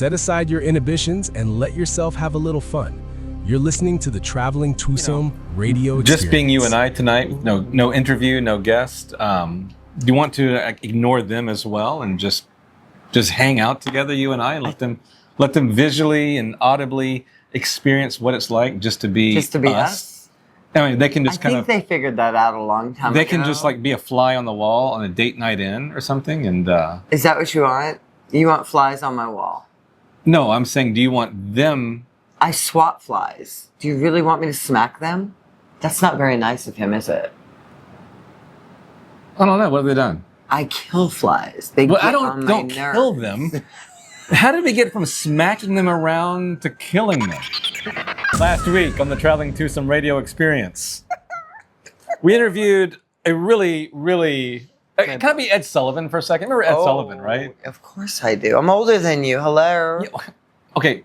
set aside your inhibitions and let yourself have a little fun. You're listening to the Traveling Twosome Radio Experience. Just being you and I tonight, no interview, no guest. Do you want to ignore them as well and just hang out together, you and I, and let them visually and audibly experience what it's like just to be us? I mean, they can just I think they figured that out a long time ago. They can just like be a fly on the wall on a date night in or something. And is that what you want? You want flies on my wall? No, I'm saying, do you want them? I swat flies. Do you really want me to smack them? That's not very nice of him, is it? I don't know. What have they done? I kill flies. They get on my nerves. Kill them. How did we get from smacking them around to killing them? Last week on the Traveling Twosome Radio Experience, we interviewed a really, really... Can I be Ed Sullivan for a second? Remember Ed Sullivan, right? Of course I do. I'm older than you. Hello. Okay.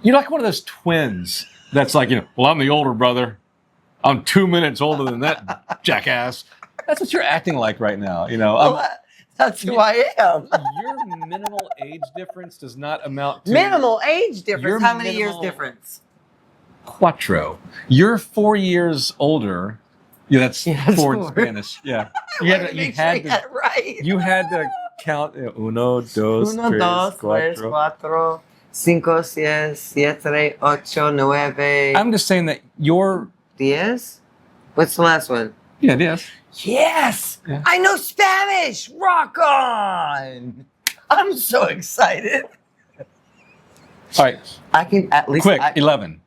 You're like one of those twins that's like, well, I'm the older brother. I'm 2 minutes older than that jackass. That's what you're acting like right now. That's who I am. Your minimal age difference does not amount to... Minimal age difference? How many years difference? Cuatro. You're 4 years older. Yeah, that's four in Spanish. Yeah. You had to count uno, dos, tres, cuatro, cinco, seis, siete, ocho, nueve. I'm just saying that you're... Diez? What's the last one? Yeah, Diez. Yes! Yeah. I know Spanish! Rock on! I'm so excited. All right. I can at least... Quick, 11.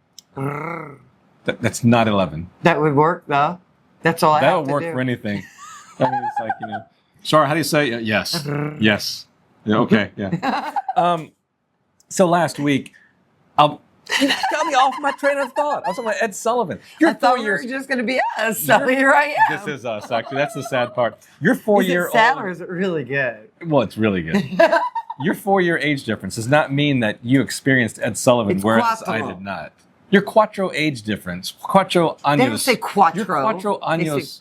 That's not 11. That would work, though. That's all I have to do. That would work for anything. I mean, it's like, Char, how do you say it? Yes. Yes. Yeah, okay, yeah. So last week, got me off my train of thought. I was talking about Ed Sullivan. I thought we were just going to be us, so here I am. This is us, actually. That's the sad part. You're 4-year-old. Is it sad or is it really good? Well, it's really good. Your 4-year age difference does not mean that you experienced Ed Sullivan, whereas I did not. Your cuatro age difference. Cuatro años. They don't say cuatro. Your cuatro años.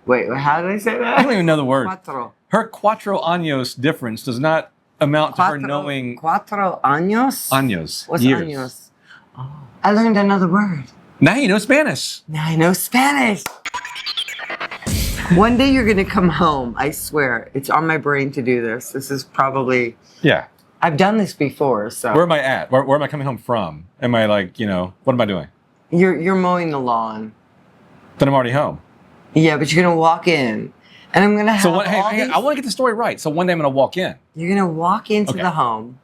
Wait, how do they say that? I don't even know the word. Cuatro. Her cuatro años difference does not amount to her knowing... Cuatro años? Años. What's years. años? Oh. I learned another word. Now you know Spanish. Now I know Spanish. One day you're going to come home. I swear. It's on my brain to do this. This is probably... Yeah. I've done this before, so... Where am I at? Where am I coming home from? Am I like, what am I doing? You're mowing the lawn. Then I'm already home. Yeah, but you're going to walk in. And I'm going to have I want to get the story right. So one day I'm going to walk in. You're going to walk into the home.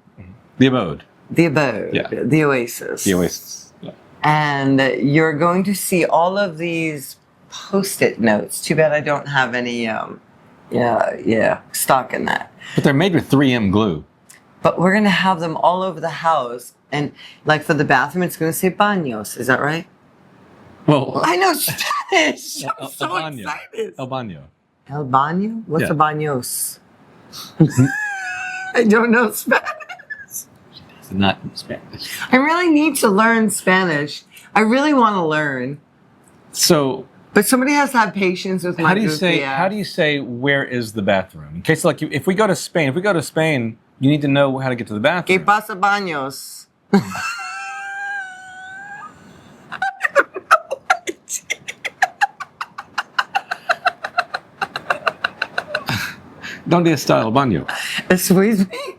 The abode. The abode. Yeah. The oasis. The oasis. Yeah. And you're going to see all of these Post-it notes. Too bad I don't have any stock in that. But they're made with 3M glue. But we're going to have them all over the house. And like for the bathroom, it's going to say baños. Is that right? Well, I know Spanish. I'm so baño. excited. El baño. El baño? What's a baños? I don't know Spanish. It's not Spanish. I really need to learn Spanish. I really want to learn. So... But somebody has to have patience with my How do you say where is the bathroom? In case if we go to Spain, you need to know how to get to the bathroom. ¿Qué pasa, baños? ¿Dónde está el baño? Squeeze me?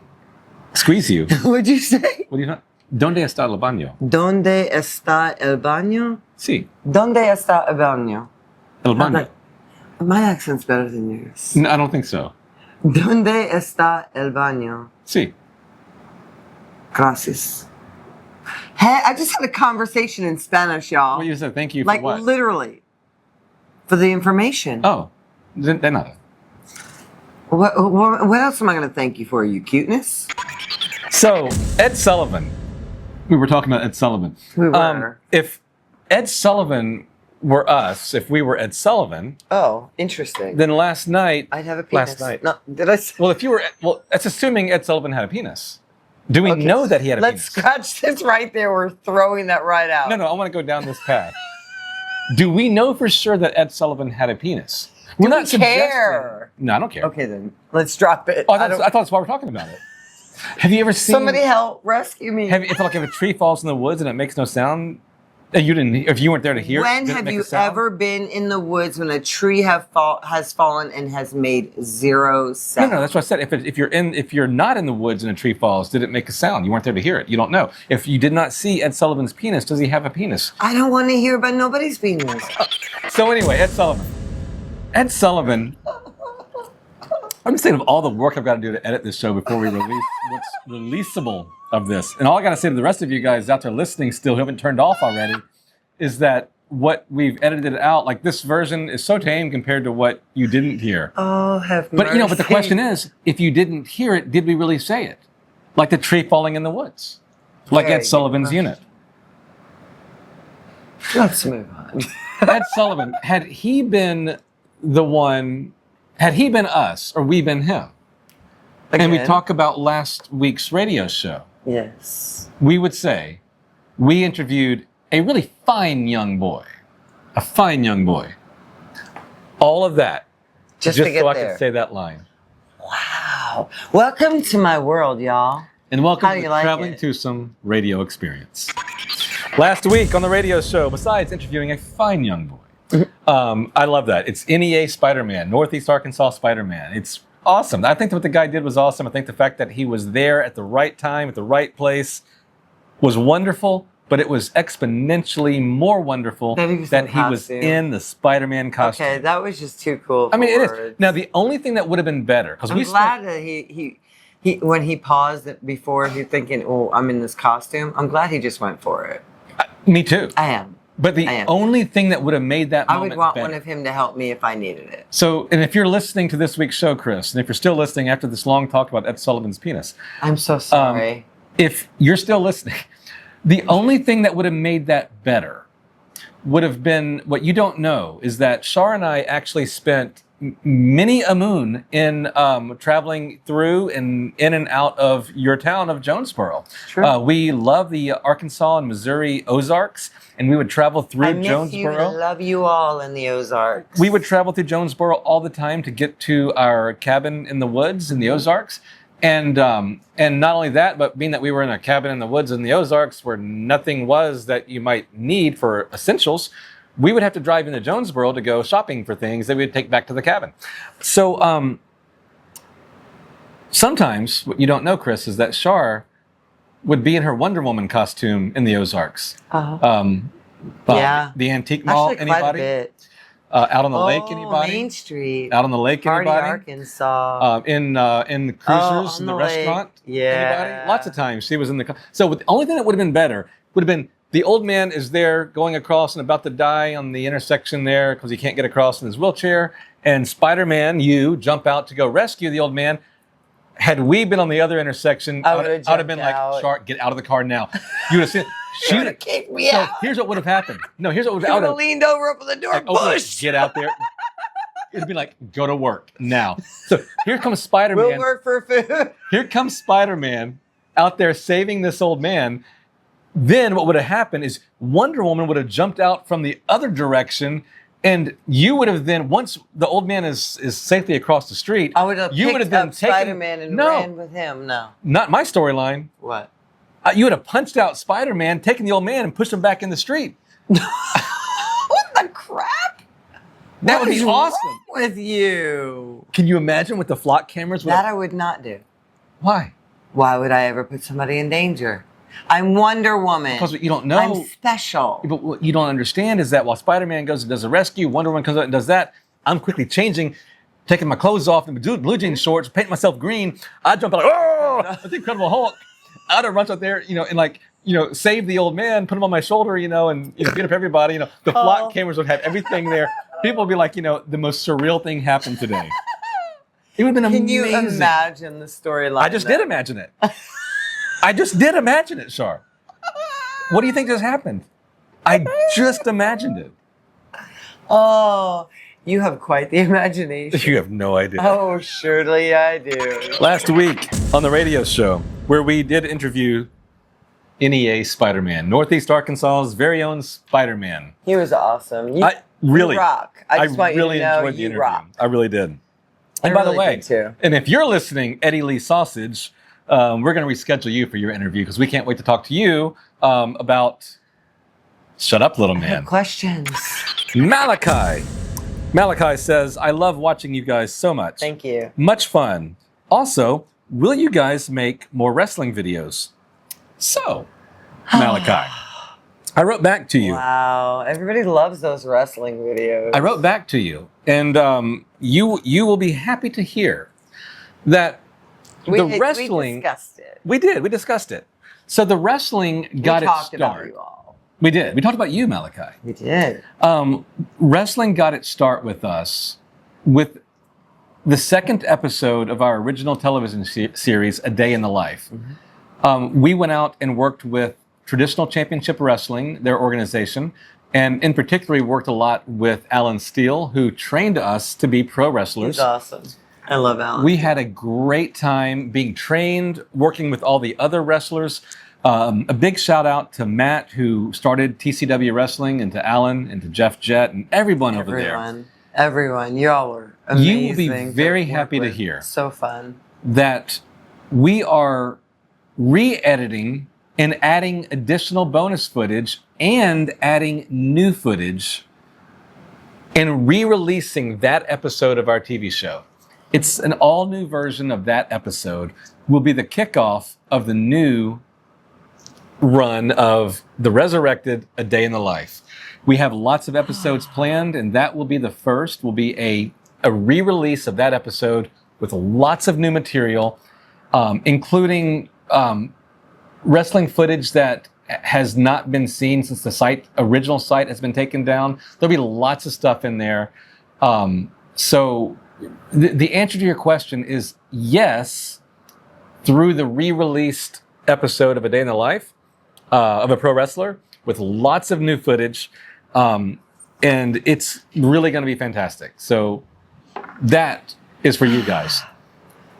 Squeeze you. What'd you say? What do you not? ¿Dónde está el baño? ¿Dónde está el baño? Sí. ¿Dónde está el baño? El baño. My accent's better than yours. No, I don't think so. ¿Dónde está el baño? Sí. Gracias. Hey, I just had a conversation in Spanish, y'all. Well, you said thank you for like, what? Literally. For the information. Oh. De nada. What else am I going to thank you for? Your cuteness? So, Ed Sullivan. We were talking about Ed Sullivan. We were. If Ed Sullivan were us, if we were Ed Sullivan... Oh, interesting. Then last night... I'd have a penis. Last night. No, did I say... Well, if you were... Well, that's assuming Ed Sullivan had a penis. Do we know that he had a penis? Let's scratch this right there. We're throwing that right out. No, I want to go down this path. Do we know for sure that Ed Sullivan had a penis? We're not care. No, I don't care. Okay, then. Let's drop it. Oh, I thought that's why we're talking about it. Have you ever seen Somebody help rescue me. if a tree falls in the woods and it makes no sound? If you weren't there to hear When it, did it have make a you sound? ever been in the woods when a tree has fallen and has made zero sound? No, that's what I said. If you're not in the woods and a tree falls, did it make a sound? You weren't there to hear it. You don't know. If you did not see Ed Sullivan's penis, does he have a penis? I don't want to hear about nobody's penis. So anyway, Ed Sullivan. Ed Sullivan. I'm just thinking of all the work I've got to do to edit this show before we release what's releasable of this. And all I got to say to the rest of you guys out there listening still who haven't turned off already is that what we've edited out, like this version is so tame compared to what you didn't hear. Oh, have mercy. But the question is, if you didn't hear it, did we really say it? Like the tree falling in the woods. Like Very Ed Sullivan's good unit. Let's move on. Ed Sullivan, had he been us, or we been him, and we Again? talk about last week's radio show, Yes. we would say we interviewed a really fine young boy. A fine young boy. All of that. Just to get so I there. could say that line. Wow. Welcome to my world, y'all. And welcome How to do the you like Traveling it? Twosome Radio Experience. Last week on the radio show, besides interviewing a fine young boy, I love that. It's NEA Spider-Man, Northeast Arkansas Spider-Man. It's awesome. I think that what the guy did was awesome. I think the fact that he was there at the right time, at the right place, was wonderful, but it was exponentially more wonderful That he was that in he was costume. in the Spider-Man costume. Okay, that was just too cool. I mean, it for is. words. Now, the only thing that would have been better, because I'm we glad that he when he paused it before he thinking, oh, I'm in this costume. I'm glad he just went for it. me too. I am. But the I am. only thing that would have made that I moment would want better. one of him to help me if I needed it. So, and if you're listening to this week's show, Chris, and if you're still listening after this long talk about Ed Sullivan's penis, I'm so sorry. if you're still listening, the only thing that would have made that better would have been what you don't know is that Char and I actually spent many a moon in traveling through and in and out of your town of Jonesboro. True. We love the Arkansas and Missouri Ozarks, and we would travel through I miss Jonesboro. you and love you all in the Ozarks. We would travel through Jonesboro all the time to get to our cabin in the woods in the Ozarks. And not only that, but being that we were in a cabin in the woods in the Ozarks where nothing was that you might need for essentials, we would have to drive into Jonesboro to go shopping for things that we would take back to the cabin. So sometimes what you don't know, Chris, is that Char would be in her Wonder Woman costume in the Ozarks. Uh-huh. Yeah. The antique mall, Actually, quite anybody? a bit. Out on the lake, anybody? Main Street. Out on the lake, Hardy, anybody? Arkansas. In the cruisers, on in the the lake. restaurant, Yeah. anybody? Lots of times she was in the. So the only thing that would have been better would have been the old man is there going across and about to die on the intersection there because he can't get across in his wheelchair, and Spider-Man, you jump out to go rescue the old man. Had we been on the other intersection, I would have been jumped out. like, "Shark, get out of the car now!" You would have seen. She would have kicked me So out. here's what would have happened. No, here's what would She would have have leaned over, opened the door, like, open it, pushed. get out there. It'd be like, go to work now. So here comes Spider-Man. We'll work for food. Here comes Spider-Man out there saving this old man. Then what would have happened is Wonder Woman would have jumped out from the other direction, and you would have then, once the old man is safely across the street, I would have you would picked have been up Spider-Man and no, ran with him. No. not my storyline. What? You would have punched out Spider-Man, taken the old man, and pushed him back in the street. What the crap? That would What be is awesome. wrong with you? Can you imagine what the flock cameras would That I would not do. Why? Why would I ever put somebody in danger? I'm Wonder Woman. Because you don't know. I'm special. But what you don't understand is that while Spider-Man goes and does a rescue, Wonder Woman comes out and does that, I'm quickly changing, taking my clothes off and blue jean shorts, painting myself green. I jump out like, oh, that's the Incredible Hulk. I'd have runs out there, and save the old man, put him on my shoulder, and get up everybody. The flock cameras would have everything there. People would be like, the most surreal thing happened today. It would have been amazing. Can you imagine the storyline? I just did imagine it. I just did imagine it, Char. What do you think just happened? I just imagined it. Oh, you have quite the imagination. You have no idea. Oh, surely I do. Last week on the radio show, where we did interview NEA Spider-Man, Northeast Arkansas's very own Spider-Man. He was awesome. You rock. I just want really you to know enjoyed the you interview. rock. I really did. I And by the really way, did too. and if you're listening, Eddie Lee Sausage, we're going to reschedule you for your interview because we can't wait to talk to you about. Shut up, little I man. have questions. Malachi. Malachi says, I love watching you guys so much. Thank you. Much fun. Also, will you guys make more wrestling videos? So, Malachi, I wrote back to you. Wow, everybody loves those wrestling videos. I wrote back to you, and you will be happy to hear that we wrestling. We discussed it. We did. We discussed it. So the wrestling got its talked about start. you all. We did. We talked about you, Malachi. We did. Wrestling got its start with us with the second episode of our original television series, A Day in the Life. Mm-hmm. We went out and worked with Traditional Championship Wrestling, their organization, and in particular, we worked a lot with Alan Steele, who trained us to be pro wrestlers. He's awesome. I love Alan. We had a great time being trained, working with all the other wrestlers. A big shout out to Matt, who started TCW Wrestling, and to Alan, and to Jeff Jett, and everyone over there. Everyone. You all were amazing. You will be very happy to hear. So fun. That we are re-editing and adding additional bonus footage and adding new footage and re-releasing that episode of our TV show. It's an all-new version of that episode. Will be the kickoff of the new run of The Resurrected, A Day in the Life. We have lots of episodes planned, and that will be the first. Will be a re-release of that episode with lots of new material, including wrestling footage that has not been seen since the original site has been taken down. There'll be lots of stuff in there. So the answer to your question is yes, through the re-released episode of A Day in the Life of a pro wrestler with lots of new footage. And it's really going to be fantastic. So that is for you guys.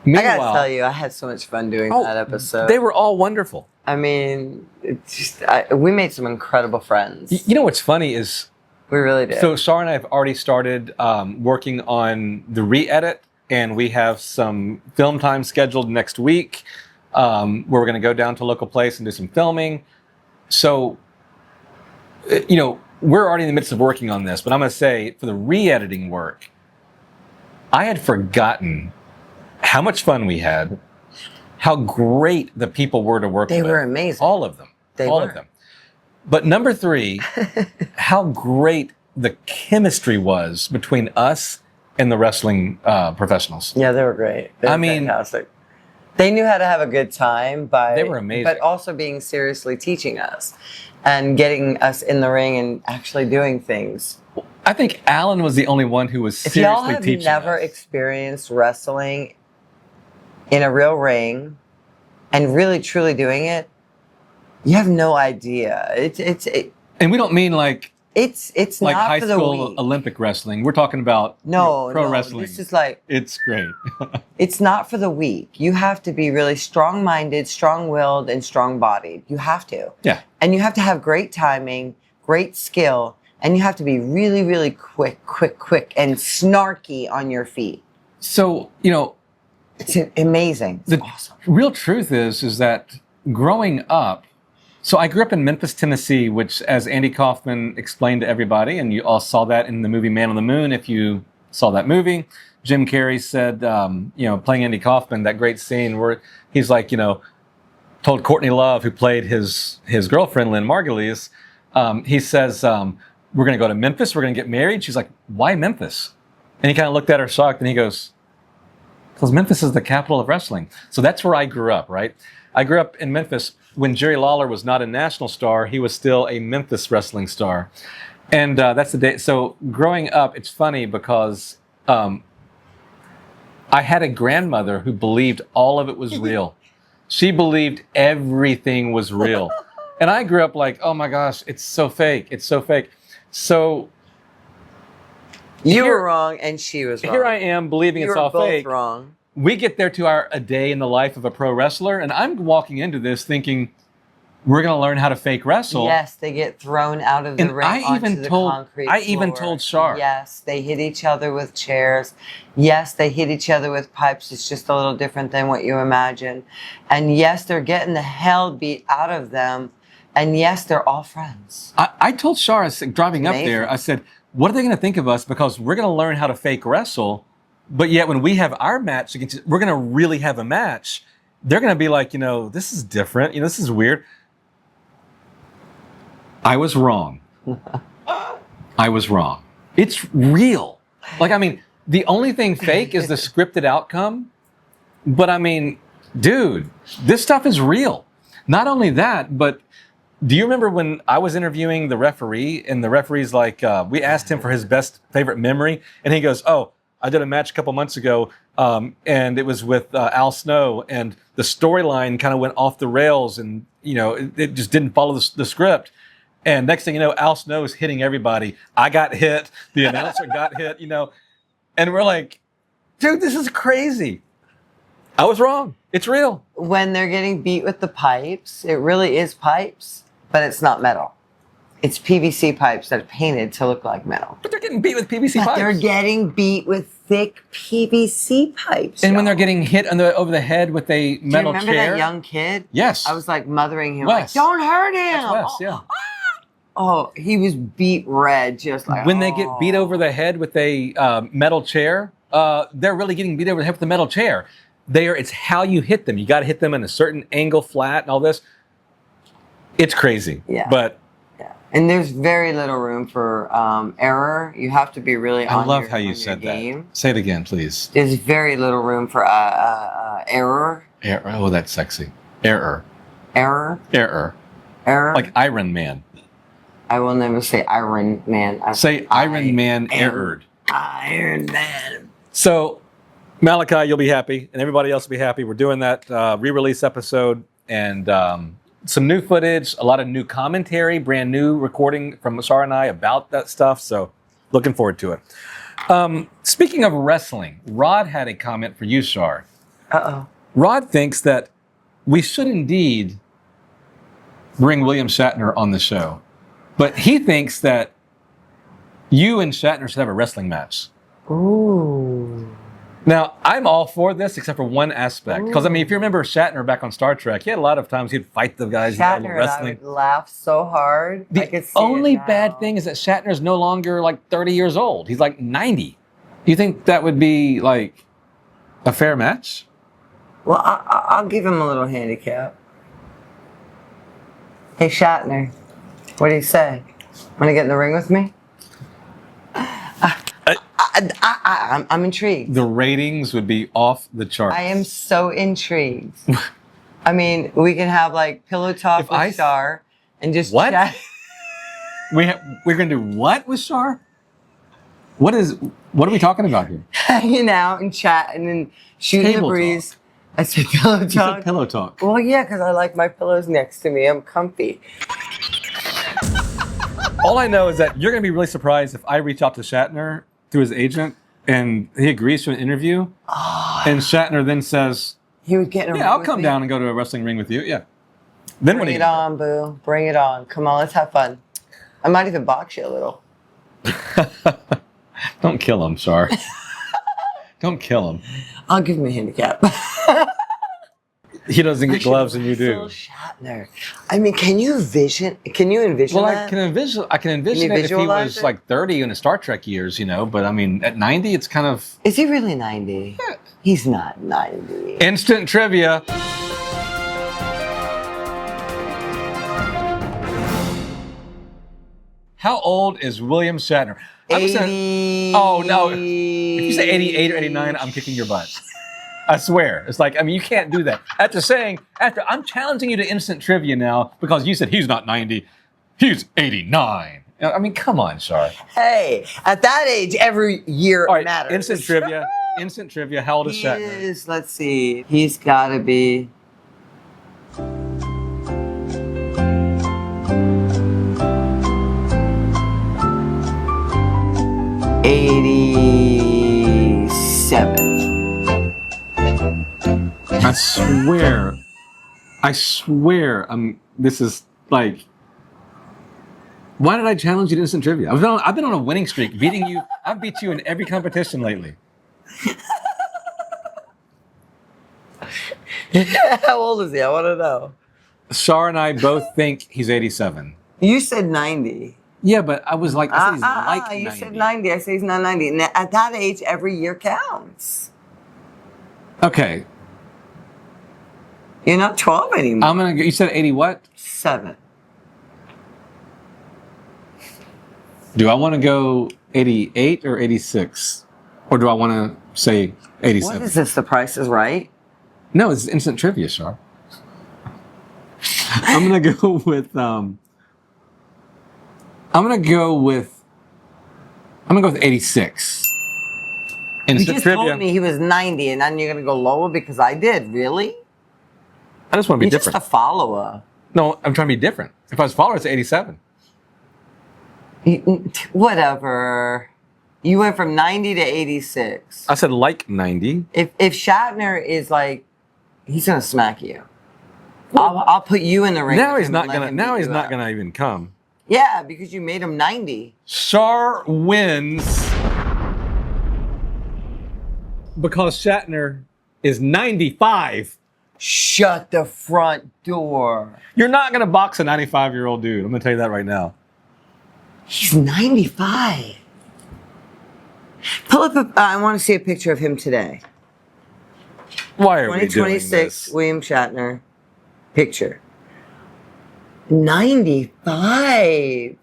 Meanwhile, I gotta tell you, I had so much fun doing that episode. They were all wonderful. I mean, we made some incredible friends. You know what's funny is... We really did. So Char and I have already started working on the re-edit, and we have some film time scheduled next week where we're going to go down to a local place and do some filming. So, we're already in the midst of working on this, but I'm going to say for the re-editing work, I had forgotten how much fun we had, how great the people were to work with. They were amazing. All of them. All of them. But number 3, how great the chemistry was between us and the wrestling professionals. Yeah, they were great. They were fantastic. They knew how to have a good time they were amazing. But also being seriously teaching us and getting us in the ring and actually doing things. I think Alan was the only one who was seriously teaching us. If y'all have never experienced wrestling in a real ring and really truly doing it, you have no idea. And we don't mean it's like not high for the school weak. Olympic wrestling. We're talking about pro wrestling. This is like, it's great. it's not for the weak. You have to be really strong-minded, strong-willed, and strong-bodied. You have to. Yeah. And you have to have great timing, great skill, and you have to be really, really quick, and snarky on your feet. So, it's amazing. It's awesome. Real truth is that growing up, so I grew up in Memphis, Tennessee, which, as Andy Kaufman explained to everybody, and you all saw that in the movie Man on the Moon, if you saw that movie. Jim Carrey said, playing Andy Kaufman, that great scene where he's like, told Courtney Love, who played his girlfriend, Lynn Margulies, he says, we're going to go to Memphis, we're going to get married. She's like, why Memphis? And he kind of looked at her shocked, and he goes, because Memphis is the capital of wrestling. So that's where I grew up, right? I grew up in Memphis. When Jerry Lawler was not a national star, he was still a Memphis wrestling star. And that's the day. So growing up, it's funny because I had a grandmother who believed all of it was real. She believed everything was real. And I grew up like, oh my gosh, it's so fake. It's so fake. So you were wrong and she was wrong. Here I am believing it's all fake. You were both wrong. We get there to A Day in the Life of a Pro Wrestler, and I'm walking into this thinking, we're going to learn how to fake wrestle. Yes, they get thrown out of the ring onto the concrete I even floor. told Char. Yes, they hit each other with chairs. Yes, they hit each other with pipes. It's just a little different than what you imagine. And yes, they're getting the hell beat out of them. And yes, they're all friends. I told Char, I said, driving up Amazing. there, I said, what are they going to think of us? Because we're going to learn how to fake wrestle. But yet when we have our match, we're going to really have a match. They're going to be like, this is different. This is weird. I was wrong. I was wrong. It's real. The only thing fake is the scripted outcome. But dude, this stuff is real. Not only that, but do you remember when I was interviewing the referee and the referee's like, we asked him for his best favorite memory. And he goes, oh, I did a match a couple months ago. And it was with Al Snow, and the storyline kind of went off the rails, and, it just didn't follow the script. And next thing you know, Al Snow is hitting everybody. I got hit. The announcer got hit, And we're like, dude, this is crazy. I was wrong. It's real. When they're getting beat with the pipes, it really is pipes, but it's not metal. It's PVC pipes that are painted to look like metal. But they're getting beat with PVC But pipes. they're getting beat with thick PVC pipes. And when y'all. they're getting hit over the head with a metal chair. Do you remember that young kid? Yes. I was like mothering him. Wes. Like, don't hurt him. That's Wes, yeah. Oh, he was beat red, just like. When they get beat over the head with a metal chair, they're really getting beat over the head with a metal chair. It's how you hit them. You got to hit them in a certain angle, flat, and all this. It's crazy. Yeah. But yeah, and there's very little room for error. You have to be really. I love how you said that. Say it again, please. There's very little room for error. Oh, that's sexy. Error. Error. Error. Error. Like Iron Man. I will never say Iron Man. Say Iron Man errored. Iron Man. So, Malachi, you'll be happy, and everybody else will be happy. We're doing that re-release episode, and some new footage, a lot of new commentary, brand new recording from Char and I about that stuff. So, looking forward to it. Speaking of wrestling, Rod had a comment for you, Char. Uh-oh. Rod thinks that we should indeed bring William Shatner on the show. But he thinks that you and Shatner should have a wrestling match. Ooh. Now, I'm all for this except for one aspect. Because, if you remember Shatner back on Star Trek, he had a lot of times he'd fight the guys in Shatner wrestling. and I would laugh so hard. I could The see only it now. bad thing is that Shatner's no longer like 30 years old. He's like 90. You think that would be like a fair match? Well, I'll give him a little handicap. Hey, Shatner, what do you say? Want to get in the ring with me? I'm intrigued. The ratings would be off the charts. I am so intrigued. We can have like pillow talk with Char and just What? chat. We're going to do what with Char? What are we talking about here? Hanging out and chat and then shooting Table the breeze. I said pillow You talk. said pillow talk. Well, yeah, because I like my pillows next to me. I'm comfy. All I know is that you're going to be really surprised if I reach out to Shatner through his agent and he agrees to an interview. And Shatner then says, He would get in a ring yeah, I'll with come me. down and go to a wrestling ring with you. Yeah. Then Bring it on, boo. Bring it on. Come on, let's have fun. I might even box you a little. Don't kill him, Char. Don't kill him. I'll give him a handicap. He doesn't get gloves and you Phil do. Shatner. Can you envision Well, that? I can envision it if he visualize was it? like 30 in his Star Trek years, but at 90, it's kind of Is he really 90? Yeah. He's not 90. instant trivia. How old is William Shatner? I'm gonna say- 80. Oh, no. If you say 88 or 89, I'm kicking your butt. I swear. It's like, you can't do that. I'm challenging you to instant trivia now because you said he's not 90, he's 89. Come on, Char. Hey, at that age, every year All right, matters. instant trivia. Instant trivia. How old is He Shatner? is, let's see, he's got to be... '87. I swear, this is like, why did I challenge you to instant trivia? I've been on a winning streak, beating you. I've beat you in every competition lately. How old is he? I want to know. Char and I both think he's 87. You said 90. Yeah, but I was like, I said he's like 90. You said 90. I say he's not 90. And at that age, every year counts. Okay. You're not 12 anymore. You said 80 what? 7. Do I want to go 88 or 86? Or do I want to say 87? What is this? The Price is Right? No, it's instant trivia, Char. I'm gonna go with 86. You Instant just trivia. told me he was 90, and then you're going to go lower because I did. Really? I just want to be You're different. just a follower. No, I'm trying to be different. If I was a follower, it's 87. Whatever. You went from 90 to 86. I said like 90. If Shatner is like, he's going to smack you. I'll put you in the ring. Now with he's him not and let gonna. him Now beat he's you not up. gonna even come. Yeah, because you made him 90. Char wins because Shatner is 95. Shut the front door. You're not gonna box a 95-year-old dude. I'm gonna tell you that right now. He's 95. Pull up I want to see a picture of him today. Why are we doing 2026, this? William Shatner. Picture. 95.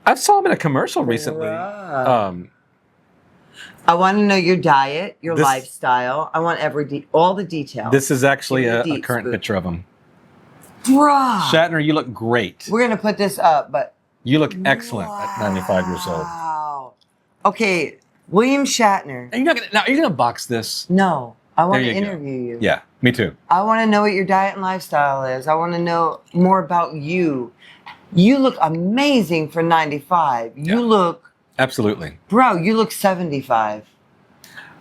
I saw him in a commercial recently. Bruh. I want to know your diet, your This- lifestyle. I want all the details. This is actually Give me a the deets, current boo. picture of him. Bruh. Shatner, you look great. We're going to put this up, but... You look excellent at 95 years old. Wow. Okay, William Shatner. Are you gonna box this? No, I want to There you go. interview you. Yeah, me too. I want to know what your diet and lifestyle is. I want to know more about you. You look amazing for 95. You Yeah. look, Absolutely. bro, you look 75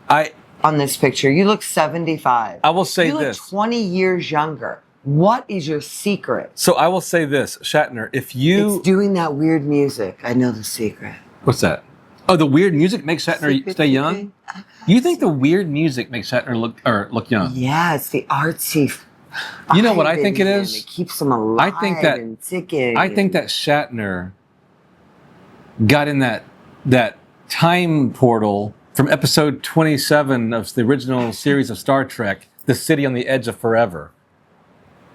I on this picture. You look 75. will say you look this. 20 years younger. What is your secret? So I will say this, Shatner, if you... It's doing that weird music. I know the secret. What's that? Oh, the weird music makes Shatner Secret, stay young? You think the weird music makes Shatner look young? Yeah, it's the artsy. You know what I vibe think in it him. is? It keeps him alive I think that- and ticking. I think that Shatner got in that time portal from episode 27 of the original series of Star Trek, The City on the Edge of Forever.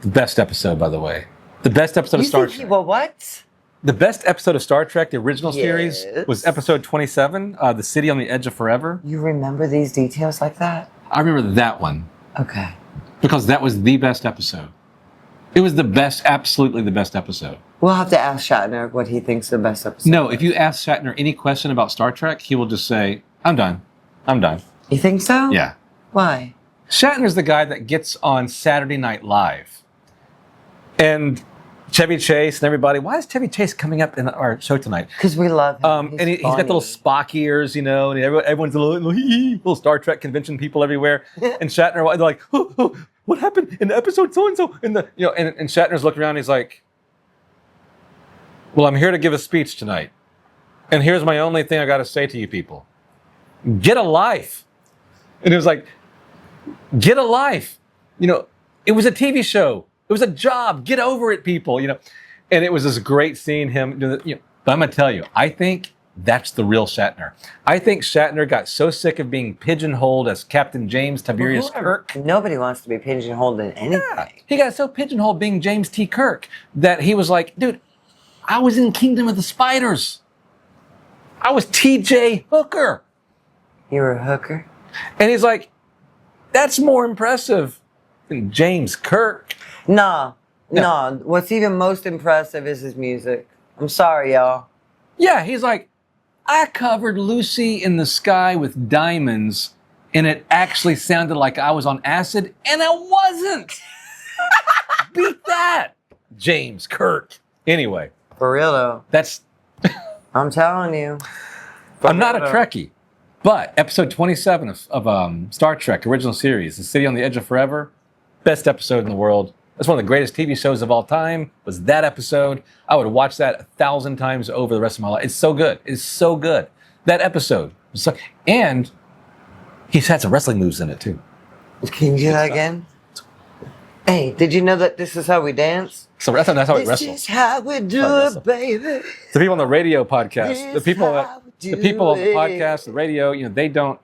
The best episode, by the way. The best episode of You Star think Trek. well, what? The best episode of Star Trek, the original series, Yes. was episode 27, The City on the Edge of Forever. You remember these details like that? I remember that one Okay. because that was the best episode. It was the best, absolutely the best episode. We'll have to ask Shatner what he thinks the best episode. No, if you ask Shatner any question about Star Trek, he will just say, I'm done. I'm done. You think so? Yeah. Why? Shatner's the guy that gets on Saturday Night Live. And Chevy Chase and everybody, why is Chevy Chase coming up in our show tonight? Because we love him. And he's got the little Spock ears, you know, and everyone's a little Star Trek convention people everywhere. And Shatner, they're like, oh, what happened in episode so-and-so? And Shatner's looking around and he's like, well, I'm here to give a speech tonight. And here's my only thing I got to say to you people. Get a life. And it was like, get a life. You know, it was a TV show. It was a job. Get over it, people. You know, and it was just great seeing him do that. You know, but I'm gonna tell you, I think that's the real Shatner. I think Shatner got so sick of being pigeonholed as Captain James Tiberius Kirk. Nobody wants to be pigeonholed in anything. Yeah, he got so pigeonholed being James T. Kirk that he was like, dude, I was in Kingdom of the Spiders. I was T.J. Hooker. You were a hooker? And he's like, that's more impressive than James Kirk. No. What's even most impressive is his music. I'm sorry, y'all. Yeah, he's like, I covered Lucy in the Sky with Diamonds, and it actually sounded like I was on acid, and I wasn't. Beat that, James Kirk. Anyway, For real, though. that's... I'm telling you. I'm not a Trekkie, but episode 27 of Star Trek original series, The City on the Edge of Forever, best episode in the world. That's one of the greatest TV shows of all time, was that episode. I would watch that 1,000 times over the rest of my life. It's so good. It's so good. That episode. And he's had some wrestling moves in it, too. Can you do that again? Hey, did you know that this is how we dance? So that's how we wrestle. This is how we do it, baby. The people on the radio podcast, This the people how we do on the it. podcast, the radio, they don't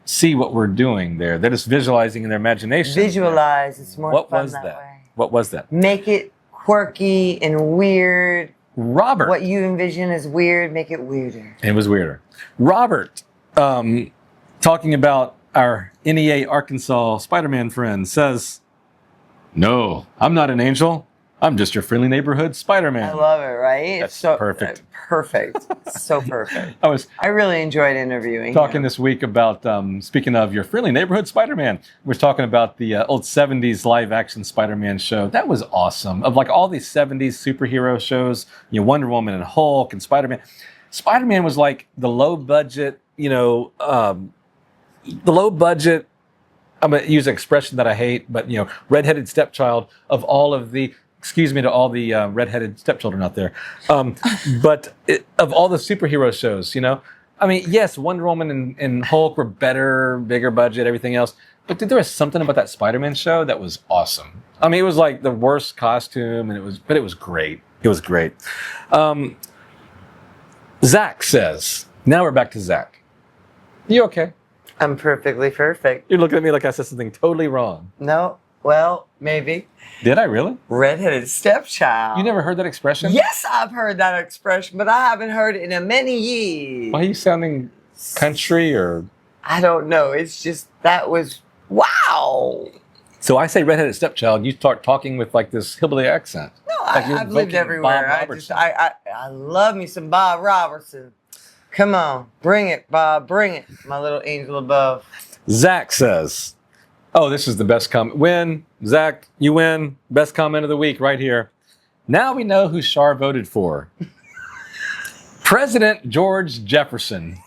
see what we're doing there. They're just visualizing in their imagination. Visualize. It's more What fun was that that? way. What was that? Make it quirky and weird. Robert. What you envision as weird, make it weirder. It was weirder. Robert, talking about our NEA Arkansas Spider-Man friend, says, "No, I'm not an angel. I'm just your friendly neighborhood Spider-Man." I love it, right? That's It's so perfect. Perfect. So perfect. I really enjoyed interviewing talking him. this week about, speaking of your friendly neighborhood Spider-Man, we're talking about the old 70s live-action Spider-Man show. That was awesome. Of like all these 70s superhero shows, Wonder Woman and Hulk and Spider-Man. Spider-Man was like the low-budget, I'm going to use an expression that I hate, but, redheaded stepchild of all of the, excuse me to all the redheaded stepchildren out there. But of all the superhero shows, I mean, yes, Wonder Woman and Hulk were better, bigger budget, everything else. But dude, there was something about that Spider-Man show that was awesome. I mean, it was like the worst costume, but it was great. It was great. Zach says, now we're back to Zach. You okay? I'm perfectly perfect. You're looking at me like I said something totally wrong. No, well, maybe. Did I really? Redheaded stepchild. You never heard that expression? Yes, I've heard that expression, but I haven't heard it in a many years. Why are you sounding country or? I don't know. It's just, that was, wow. So I say redheaded stepchild, you start talking with like this hillbilly accent. No, Like you're I've lived invoking everywhere. Bob I Robertson. love me some Bob Robertson. Come on, bring it, Bob, bring it, my little angel above. Zach says, oh, this is the best comment. Win. Zach, you win. Best comment of the week right here. Now we know who Char voted for. President George Jefferson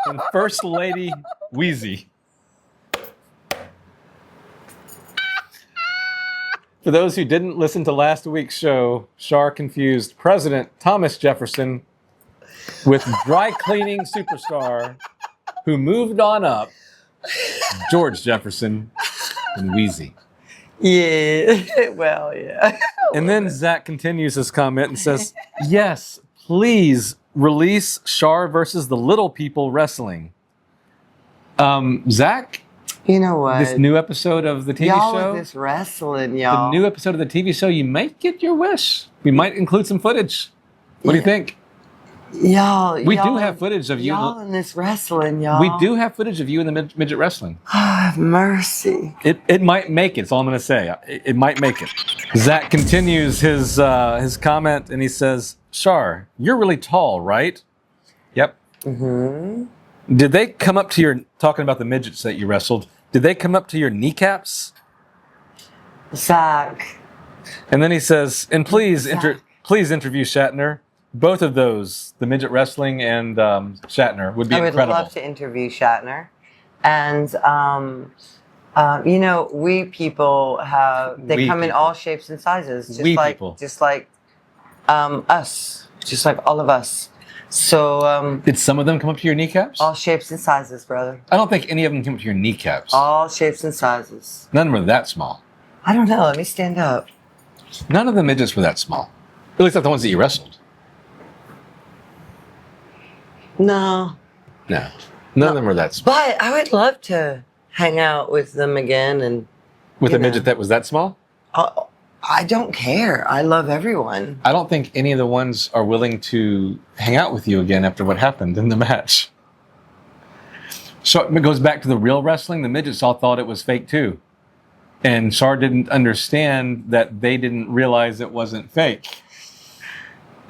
and First Lady Wheezy. For those who didn't listen to last week's show, Char confused President Thomas Jefferson with dry cleaning superstar who moved on up, George Jefferson and Wheezy. Yeah, well, yeah. And then Zach continues his comment and says, yes, please release Char versus the Little People Wrestling. Zach, You know what? this new episode of the TV y'all show, with this wrestling, the y'all. new episode of the TV show, you might get your wish. We might include some footage. What do you think? Y'all, We y'all do have footage of you. Y'all in this wrestling, y'all. We do have footage of you in the midget wrestling. Have mercy. It might make it. That's all I'm going to say. It might make it. Zach continues his comment and he says, Char, you're really tall, right? Yep. Mm-hmm. Did they come up to your, talking about the midgets that you wrestled, did they come up to your kneecaps? Zach. And then he says, and please, Zach. please interview Shatner. Both of those, the midget wrestling and Shatner, would be I would incredible. love to interview Shatner. And, we people they We come in people. all shapes and sizes. Just We like, people. just like us. Just like all of us. So, Did some of them come up to your kneecaps? all shapes and sizes, brother. I don't think any of them came up to your kneecaps. All shapes and sizes. None were that small. I don't know. Let me stand up. None of the midgets were that small. At least not the ones that you wrestled. No. No. None of them were that small. But I would love to hang out with them again. And With you a midget know. that was that small? I don't care. I love everyone. I don't think any of the ones are willing to hang out with you again after what happened in the match. So it goes back to the real wrestling. The midgets all thought it was fake too. And Char didn't understand that they didn't realize it wasn't fake.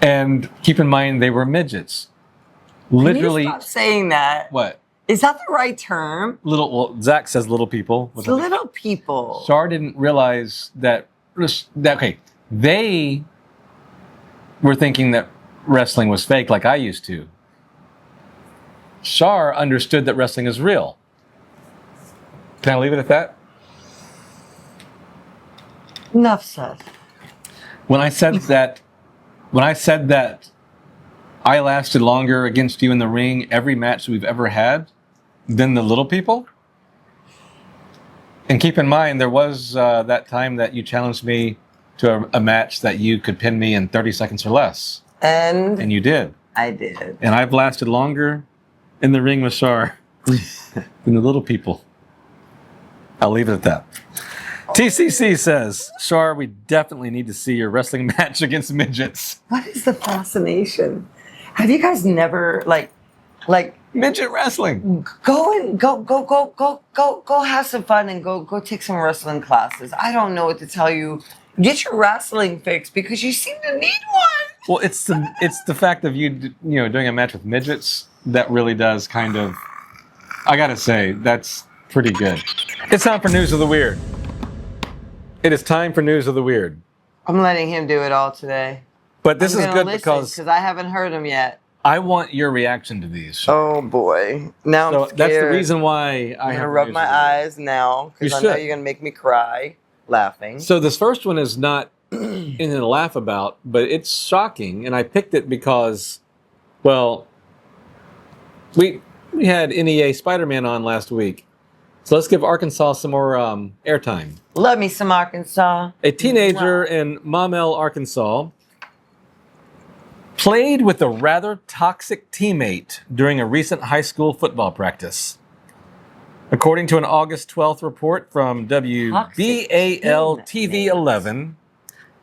And keep in mind, they were midgets. Literally. Can you stop saying that? What? Is that the right term? Zach says little people. It's little people. Char didn't realize that, okay, they were thinking that wrestling was fake like I used to. Char understood that wrestling is real. Can I leave it at that? Enough said. When I said that I lasted longer against you in the ring every match we've ever had than the little people. And keep in mind, there was that time that you challenged me to a match that you could pin me in 30 seconds or less. And you did. I did. And I've lasted longer in the ring with Char than the little people. I'll leave it at that. TCC says, Char, we definitely need to see your wrestling match against midgets. What is the fascination? Have you guys never like Midget wrestling. Go have some fun and go take some wrestling classes. I don't know what to tell you. Get your wrestling fix because you seem to need one. Well, it's the fact of you doing a match with midgets that really does kind of, I gotta say, that's pretty good. It's time for News of the Weird. It is time for News of the Weird. I'm letting him do it all today. But this is good because I haven't heard him yet. I want your reaction to these. Oh boy! Now I'm scared. That's the reason why I'm gonna rub my eyes now because I know you're gonna make me cry laughing. So this first one is not anything to laugh about, but it's shocking, and I picked it because, well, we had NEA Spider-Man on last week, so let's give Arkansas some more airtime. Love me some Arkansas. A teenager in Maumelle, Arkansas, played with a rather toxic teammate during a recent high school football practice. According to an August 12th report from WBAL TV 11,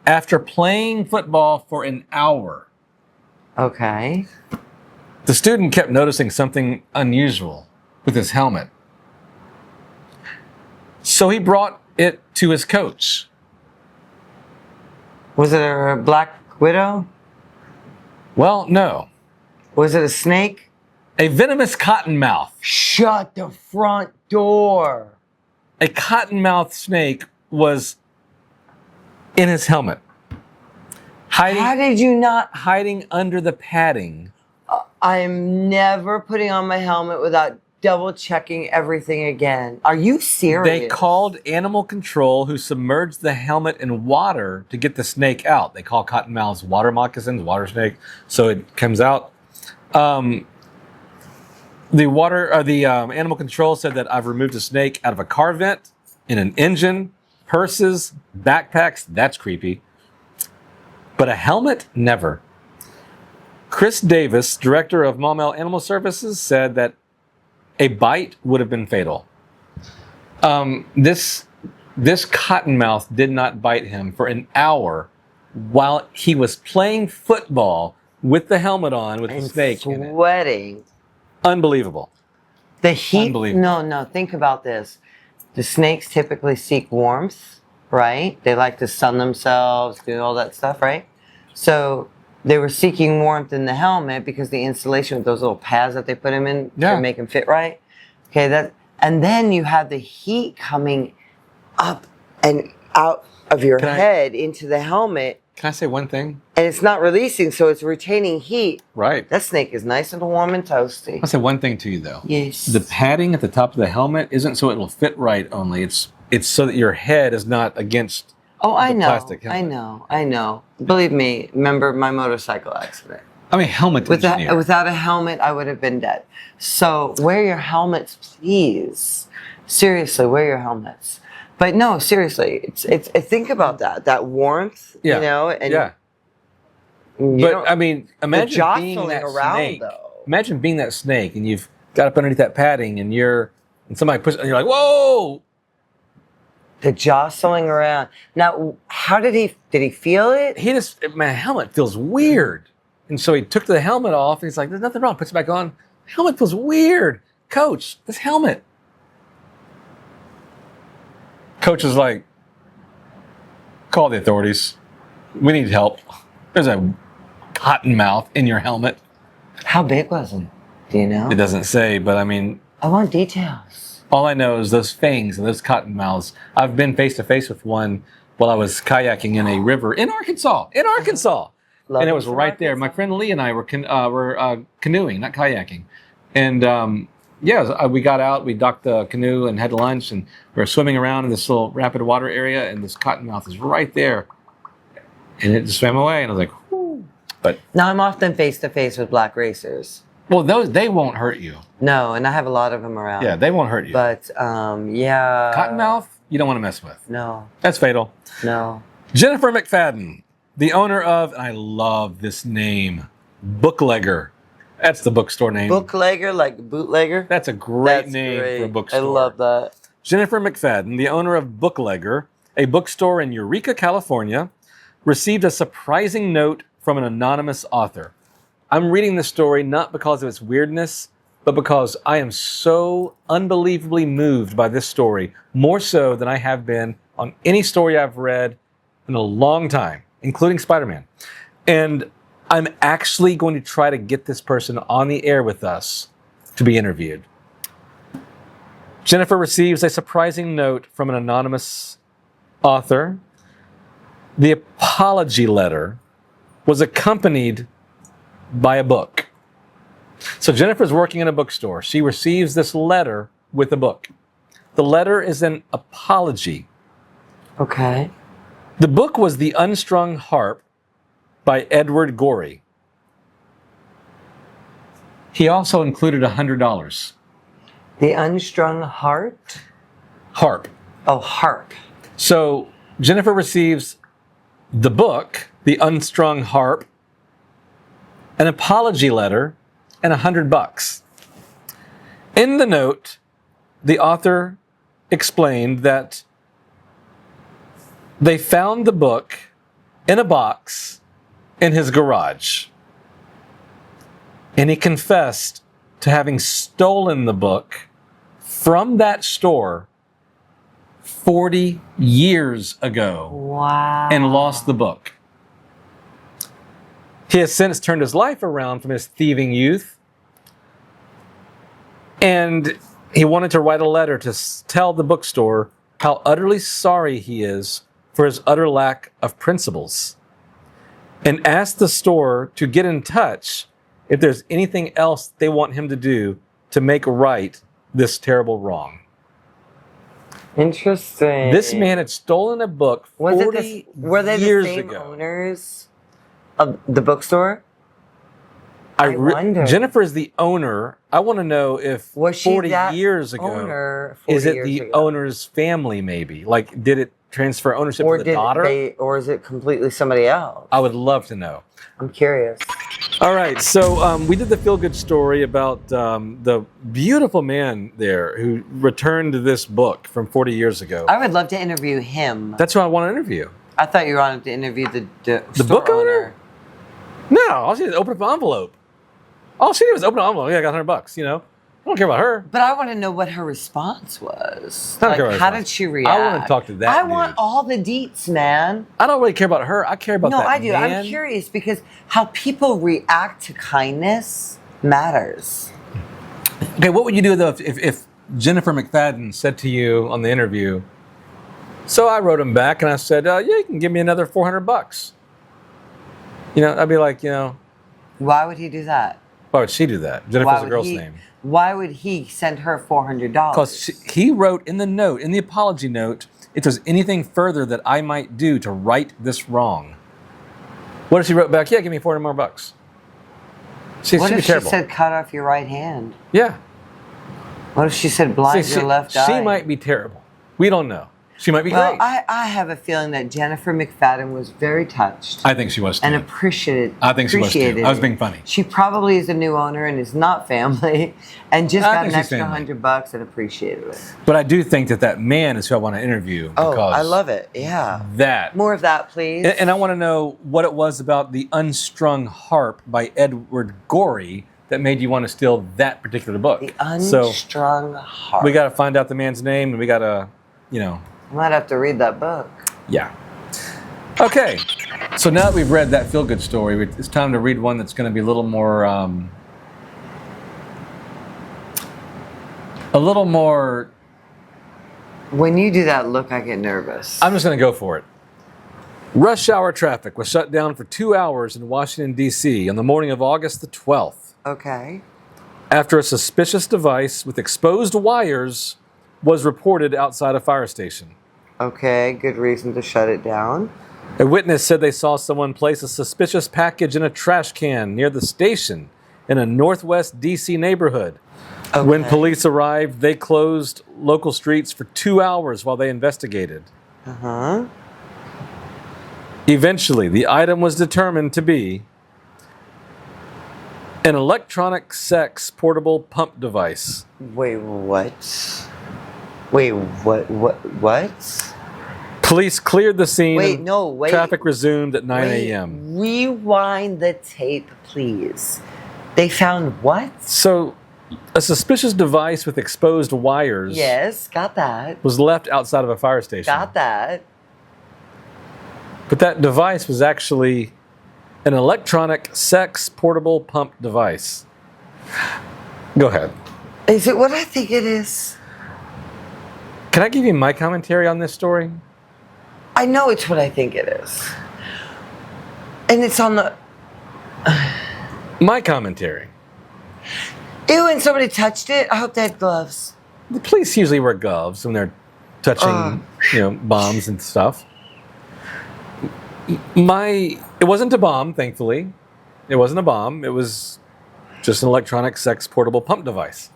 after playing football for an hour, okay, the student kept noticing something unusual with his helmet. So he brought it to his coach. Was it a black widow? Well, no. Was it a snake? A venomous cottonmouth. Shut the front door. A cottonmouth snake was in his helmet. How did you not? Hiding under the padding. I'm never putting on my helmet without double checking everything again. Are you serious? They called animal control, who submerged the helmet in water to get the snake out. They call cottonmouths water moccasins, water snake, so it comes out. The animal control said that I've removed a snake out of a car vent, in an engine, purses, backpacks. That's creepy. But a helmet, never. Chris Davis, director of Maumelle Animal Services, said that a bite would have been fatal. This cottonmouth did not bite him for an hour while he was playing football with the helmet on, with the snake in it. Sweating. Unbelievable. The heat. Unbelievable. No, think about this. The snakes typically seek warmth, right? They like to sun themselves, do all that stuff, right? So they were seeking warmth in the helmet because the insulation with those little pads that they put him in to make him fit right. Okay, and then you have the heat coming up and out of your head into the helmet. Can I say one thing? And it's not releasing, so it's retaining heat. Right. That snake is nice and warm and toasty. I'll say one thing to you, though. Yes. The padding at the top of the helmet isn't so it'll fit right only. It's so that your head is not against I know. plastic helmet. I know. Believe me, remember my motorcycle accident. I'm a helmet engineer. Without a helmet, I would have been dead. So wear your helmets, please. Seriously, wear your helmets. But no, seriously, it's think about that warmth, Yeah. and But I mean, imagine being jostling that around, snake. though. Imagine being that snake, and you've got up underneath that padding, and somebody pushes, and you're like, "Whoa!" The jostling around. Now, how did he feel it? My helmet feels weird, and so he took the helmet off, and he's like, "There's nothing wrong." Puts it back on. Helmet feels weird, Coach. This helmet. Coach is like, "Call the authorities. We need help. There's a cottonmouth in your helmet." How big was it? Do you know? It doesn't say, but I mean, I want details. all I know is those fangs and those cottonmouths. I've been face to face with one while I was kayaking in a river in Arkansas. And it was right there. My friend Lee and I were canoeing, not kayaking. And Yeah, we got out, we docked the canoe and had lunch, and we were swimming around in this little rapid water area, and this cottonmouth is right there. And it just swam away, and I was like, whoo. But Now, I'm often face to face with black racers. well, they won't hurt you. No, and I have a lot of them around. Yeah, they won't hurt you. But, yeah. Cottonmouth, you don't want to mess with. No, That's fatal. no. Jennifer McFadden, the owner of, and I love this name, Booklegger. That's the bookstore name. Booklegger, like bootlegger? That's a great That's name great. for a bookstore. I love that. Jennifer McFadden, the owner of Booklegger, a bookstore in Eureka, California, received a surprising note from an anonymous author. I'm reading this story not because of its weirdness, but because I am so unbelievably moved by this story, more so than I have been on any story I've read in a long time, including Spider-Man. And I'm actually going to try to get this person on the air with us to be interviewed. Jennifer receives a surprising note from an anonymous author. The apology letter was accompanied by a book. So Jennifer's working in a bookstore. She receives this letter with a book. The letter is an apology. Okay. The book was The Unstrung Harp by Edward Gorey. He also included $100. The Unstrung Heart? Harp. Oh, harp. So Jennifer receives the book, The Unstrung Harp, an apology letter, and $100. In the note, the author explained that they found the book in a box in his garage. And he confessed to having stolen the book from that store 40 years ago. Wow. And lost the book. He has since turned his life around from his thieving youth. And he wanted to write a letter to tell the bookstore how utterly sorry he is for his utter lack of principles. And asked the store to get in touch if there's anything else they want him to do to make right this terrible wrong. Interesting. This man had stolen a book 40 were they years the same ago. owners of the bookstore? I wonder. Jennifer is the owner. I want to know if Was she 40 that years ago, owner 40 is it years the ago? owner's family maybe? Like, did it transfer ownership Or to the daughter? or is it completely somebody else? I would love to know. I'm curious. All right, so we did the feel-good story about the beautiful man there who returned this book from 40 years ago. I would love to interview him. That's who I want to interview. I thought you wanted to interview the store book owner? No, all she did was open up an envelope. All she did was open an envelope. Yeah, I got $100, you know. I don't care about her. But I want to know what her response was. I don't care about her how response. did she react? I want to talk to that I dude. want all the deets, man. I don't really care about her. I care about No, that I do. man. I'm curious because how people react to kindness matters. Okay, what would you do though if Jennifer McFadden said to you on the interview, so I wrote him back and I said, yeah, you can give me another $400. You know, I'd be like, you know, Why would he do that? why would she do that? Jennifer's a girl's name. Why would he send her $400? Because he wrote in the note, in the apology note, if there's anything further that I might do to right this wrong. What if she wrote back, yeah, give me $400 more. What She'd be if she terrible. said cut off your right hand? Yeah. What if she said blind your left eye? She might be terrible. We don't know. She might be Well, great. I have a feeling that Jennifer McFadden was very touched I think she was too. and appreciated. I think she was too. appreciated I was it. being funny. She probably is a new owner and is not family, and just I got think an she's extra family. $100 and appreciated it. But I do think that man is who I want to interview. Oh, Because I love it. Yeah. that. More of that, please. And I want to know what it was about The Unstrung Harp by Edward Gorey that made you want to steal that particular book. The Unstrung Heart. We got to find out the man's name, and we got to, you know, I might have to read that book. yeah. Okay, so now that we've read that feel-good story, it's time to read one that's going to be a little more, When you do that look, I get nervous. I'm just going to go for it. Rush hour traffic was shut down for 2 hours in Washington, D.C. on the morning of August the 12th. Okay. after a suspicious device with exposed wires was reported outside a fire station. Okay, good reason to shut it down. A witness said they saw someone place a suspicious package in a trash can near the station in a northwest D.C. neighborhood. Okay. When police arrived, they closed local streets for 2 hours while they investigated. Uh-huh. Eventually, the item was determined to be an electronic sex portable pump device. Wait, what? Wait, what? Police cleared the scene. Wait, no, wait. Traffic resumed at 9 a.m. Rewind the tape, please. They found what? So, a suspicious device with exposed wires Yes, got that. was left outside of a fire station. Got that. But that device was actually an electronic sex portable pump device. Go ahead. Is it what I think it is? Can I give you my commentary on this story? I know it's what I think it is. And it's on the... My commentary. Ew, and somebody touched it? I hope they had gloves. The police usually wear gloves when they're touching, bombs and stuff. It wasn't a bomb, thankfully. It wasn't a bomb. It was just an electronic sex portable pump device.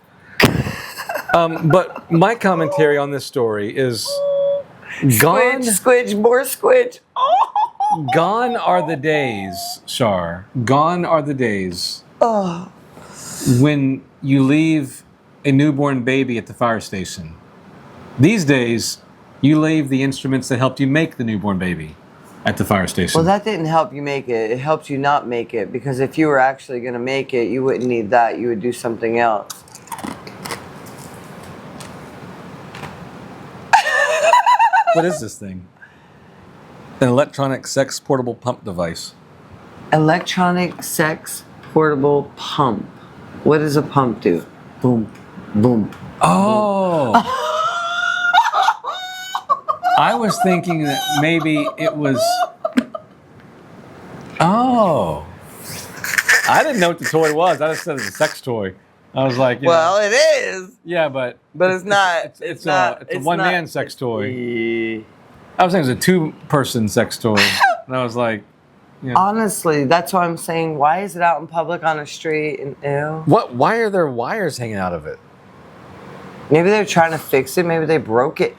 But my commentary on this story is gone. Squidge, more squidge. Oh. Gone are the days, Char. Gone are the days when you leave a newborn baby at the fire station. These days, you leave the instruments that helped you make the newborn baby at the fire station. Well, that didn't help you make it. It helped you not make it, because if you were actually going to make it, you wouldn't need that. You would do something else. What is this thing? An electronic sex portable pump device. Electronic sex portable pump. What does a pump do? Boom, boom. Oh! I was thinking that maybe it was... Oh! I didn't know what the toy was. I just said it was a sex toy. I was like, well, it is. Yeah, but it's not. It's a one-man sex toy. I was thinking it was a two-person sex toy, and I was like, Honestly, that's why I'm saying, why is it out in public on a street? And ew. What? Why are there wires hanging out of it? Maybe they're trying to fix it. Maybe they broke it.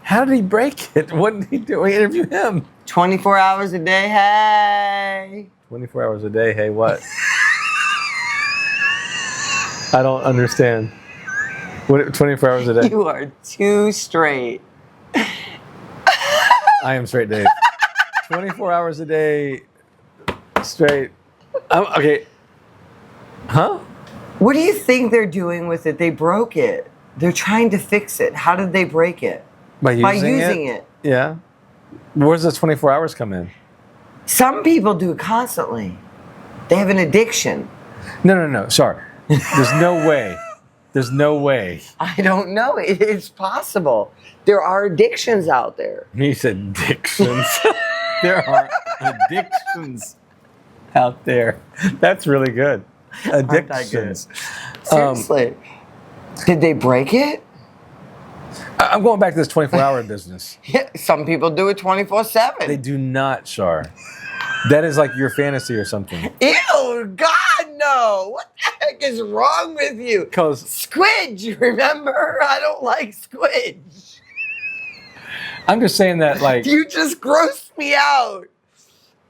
How did he break it? What did he do? We interviewed him. 24 hours a day. Hey. 24 hours a day. Hey, what? I don't understand. What? 24 hours a day? You are too straight. I am straight, Dave. 24 hours a day, straight. Okay. Huh? What do you think they're doing with it? They broke it. They're trying to fix it. How did they break it? By using it? Yeah. Where does those 24 hours come in? Some people do it constantly. They have an addiction. No. Sorry. There's no way. There's no way. I don't know. It's possible. There are addictions out there. He said addictions. There are addictions out there. That's really good. Addictions. Seriously. Did they break it? I'm going back to this 24-hour business. Yeah, some people do it 24/7. They do not, Char. That is like your fantasy or something. Ew, God, no. What the heck is wrong with you? Squidge, remember? I don't like squidge. I'm just saying that, like... You just grossed me out.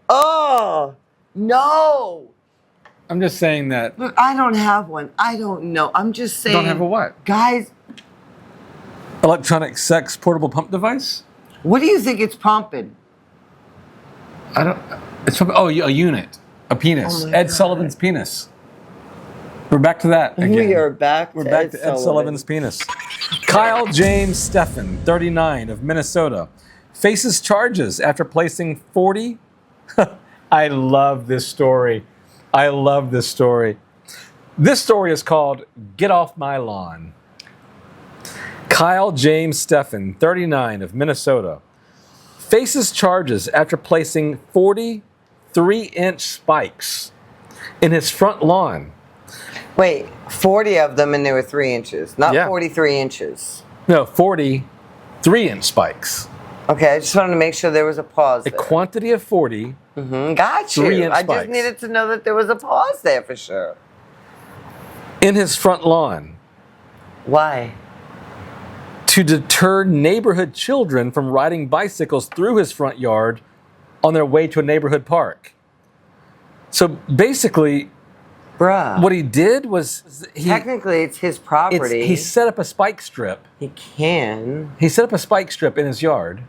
Oh, no. I'm just saying that... Look, I don't have one. I don't know. I'm just saying... Don't have a what? Guys... Electronic sex portable pump device? What do you think it's pumping? I don't... It's from... Oh, a unit. A penis. Oh Ed Sullivan's penis. We're back to that again. We are back We're back to Ed Sullivan's penis. Kyle James Steffen, 39, of Minnesota, faces charges after placing 40... I love this story. I love this story. This story is called Get Off My Lawn. Kyle James Steffen, 39, of Minnesota, faces charges after placing 43-inch spikes in his front lawn Wait, 40 of them and they were 3 inches, not Yeah. 43 inches. No, 40 3-inch spikes. Okay, I just wanted to make sure there was a pause A there. quantity of 40. Got you. 3-inch I just spikes. needed to know that there was a pause there for sure. In his front lawn Why? to deter neighborhood children from riding bicycles through his front yard on their way to a neighborhood park. So basically, Bruh. what he did was Technically, it's his property. he set up a spike strip. He can. He set up a spike strip in his yard.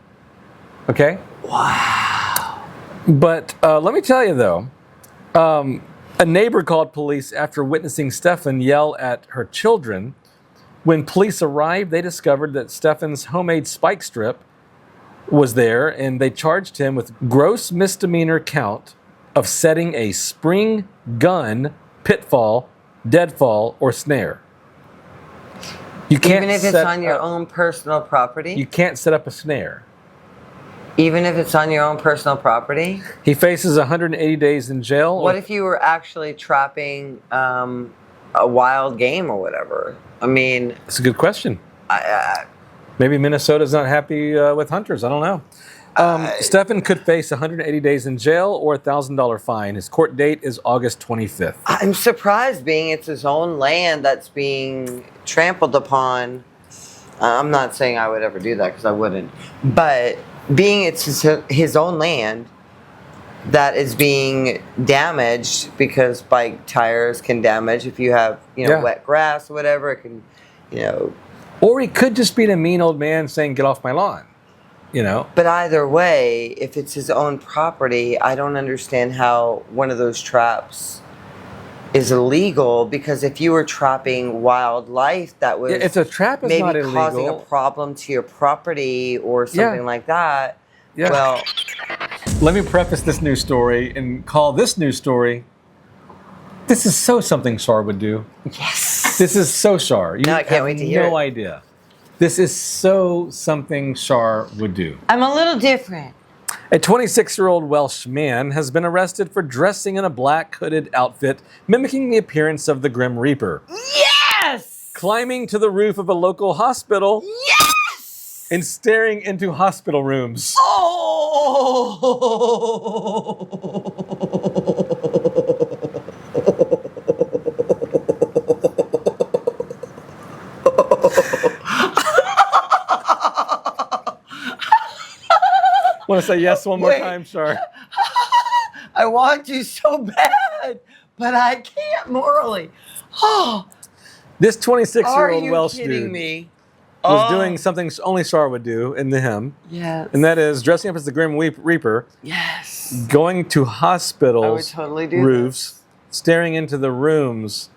Okay? Wow. But let me tell you, though, a neighbor called police after witnessing Stefan yell at her children. When police arrived, they discovered that Stefan's homemade spike strip was there, and they charged him with gross misdemeanor count of setting a spring gun, pitfall, deadfall, or snare. You can't Even if it's set on your up- own personal property? You can't set up a snare. Even if it's on your own personal property? He faces 180 days in jail. What if you were actually trapping a wild game or whatever? I mean, It's a good question. Maybe Minnesota's not happy with hunters. I don't know. Stefan could face 180 days in jail or a $1,000 fine. His court date is August 25th. I'm surprised being it's his own land that's being trampled upon. I'm not saying I would ever do that because I wouldn't. But being it's his own land that is being damaged because bike tires can damage if you have, Yeah. wet grass or whatever. It can, Or he could just be a mean old man saying, "Get off my lawn." But either way, if it's his own property, I don't understand how one of those traps is illegal, because if you were trapping wildlife that was If a trap is maybe not causing a illegal, problem to your property or something like that, Yeah. well, let me preface this news story and call this news story, "This is so something Char would do." yes. This is so Char. You Now I can't have wait to hear no it. idea. This is so something Char would do. I'm a little different. A 26-year-old Welsh man has been arrested for dressing in a black hooded outfit mimicking the appearance of the Grim Reaper, Yes! climbing to the roof of a local hospital Yes! and staring into hospital rooms. Want to say yes one more Wait. time, Char? I want to so bad, but I can't morally. Oh, This are 26-year-old you Welsh kidding dude me? was doing something only Char would do in the hymn, Yes. and that is dressing up as the Grim Reaper, Yes. going to hospitals, I would totally do roofs, staring into the rooms,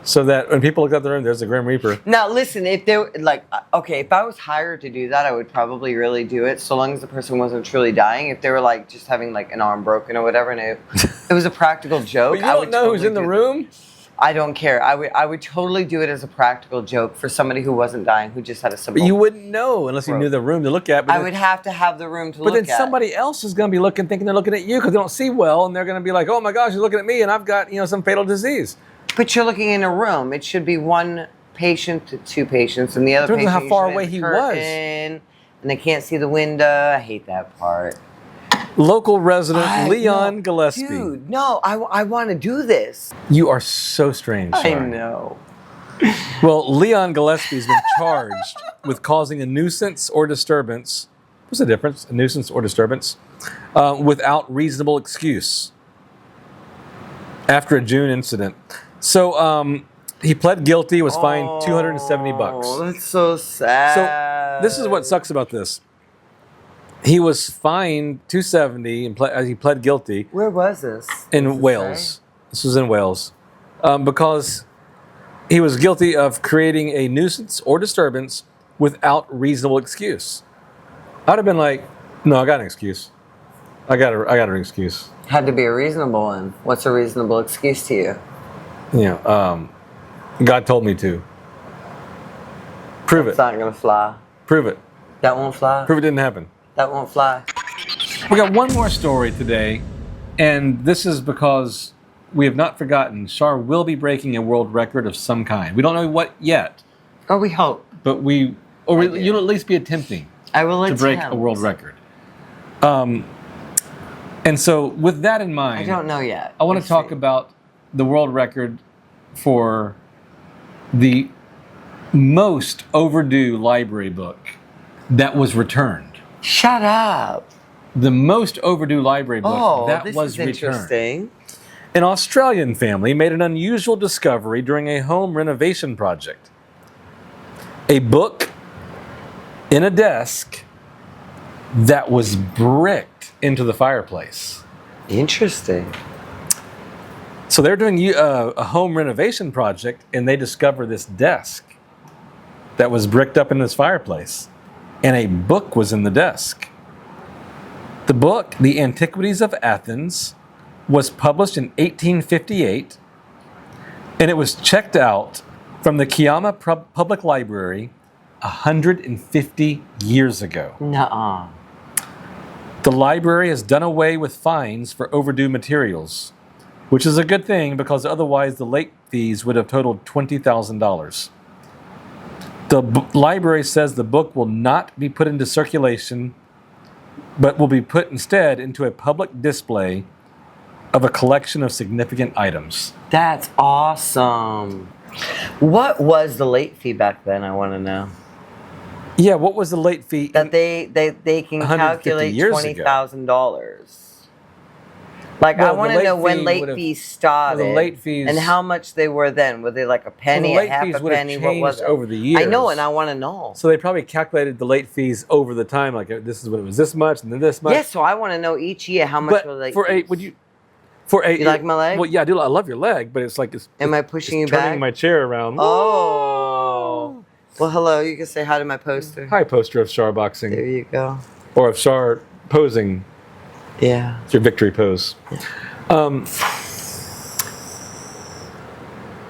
so that when people look out the room, there's the Grim Reaper. Now listen, if they were if I was hired to do that, I would probably really do it, so long as the person wasn't truly dying. If they were like just having like an arm broken or whatever, and it was a practical joke, But you I don't would know who's totally in the do room? that. I don't care. I would totally do it as a practical joke for somebody who wasn't dying, who just had a simple. But you wouldn't know unless you knew the room to look at. But I then, would have to have the room to but look then at. somebody else is going to be looking, thinking they're looking at you because they don't see well, and they're going to be like, "Oh my gosh, you're looking at me, and I've got some fatal disease." But you're looking in a room. It should be one patient to two patients, and the other Depends on patient how far usually away has a he was. curtain, and they can't see the window. I hate that part. Local resident Leon No, Gillespie. Dude, no, I want to do this. You are so strange. I Char. know. Well, Leon Gillespie's been charged with causing a nuisance or disturbance. What's the difference? A nuisance or disturbance? Without reasonable excuse. After a June incident. So he pled guilty, was fined $270. Oh, that's so sad. So this is what sucks about this. He was fined $270 and he pled guilty Where was this? in Does it Wales. say? This was in Wales. Because he was guilty of creating a nuisance or disturbance without reasonable excuse. I'd have been like, no, I got an excuse. I got an excuse. Had to be a reasonable one. What's a reasonable excuse to you? God told me to. Prove It's it. not gonna fly. Prove it. That won't fly. Prove it didn't happen. That won't fly. We got one more story today, and this is because we have not forgotten. Char will be breaking a world record of some kind. We don't know what yet, Or we hope. but you'll at least be attempting I will to break a world record. And so with that in mind, I don't know yet. I want to talk about the world record for the most overdue library book that was returned. Shut up. The most overdue library book that this was is returned. interesting. An Australian family made an unusual discovery during a home renovation project. A book in a desk that was bricked into the fireplace. Interesting. So they're doing a home renovation project, and they discover this desk that was bricked up in this fireplace, and a book was in the desk. The book, The Antiquities of Athens, was published in 1858, and it was checked out from the Kiama Public Library 150 years ago. Nuh-uh. The library has done away with fines for overdue materials, which is a good thing because otherwise the late fees would have totaled $20,000. The library says the book will not be put into circulation, but will be put instead into a public display of a collection of significant items. That's awesome. What was the late fee back then? I want to know. Yeah, what was the late fee? That they can 150 calculate years ago. $20,000. Like, Well, I want the to know late when fee late would've- fees started. well, the late fees- and how much they were then. Were they like a penny, late a half fees a would've penny? What was changed it? over the years. I know, and I want to know. So they probably calculated the late fees over the time, like this is when it was this much and then this much. Yes, so I want to know each year how much But were late for fees. you like my leg? Well, yeah, I do. I love your leg, but it's like Am I pushing it's you turning back? my chair around. Oh. Well, hello. You can say hi to my poster. Hi, poster of Char boxing There you go. or of Char posing. Yeah. It's your victory pose.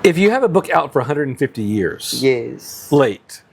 If you have a book out for 150 years, Yes. late,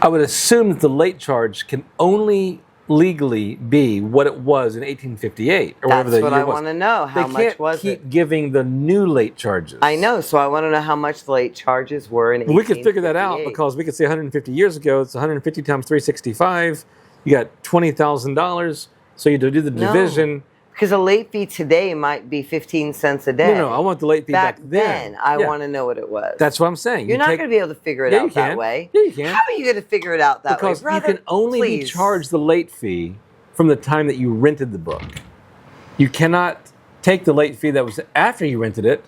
I would assume that the late charge can only legally be what it was in 1858 or whatever That's the what year I was. want to know. How They much can't was keep it? giving the new late charges. I know, so I want to know how much the late charges were in We could figure that out 1858. because we could say 150 years ago, it's 150 times 365. You got $20,000. So you do the No. division. Because a late fee today might be 15 cents a day. No, I want the late fee back then. I Yeah. want to know what it was. That's what I'm saying. You're not going to be able to figure it Yeah, you out that can. way. Yeah, you can. How are you going to figure it out that Because way? you can only be please. charged the late fee from the time that you rented the book. You cannot take the late fee that was after you rented it.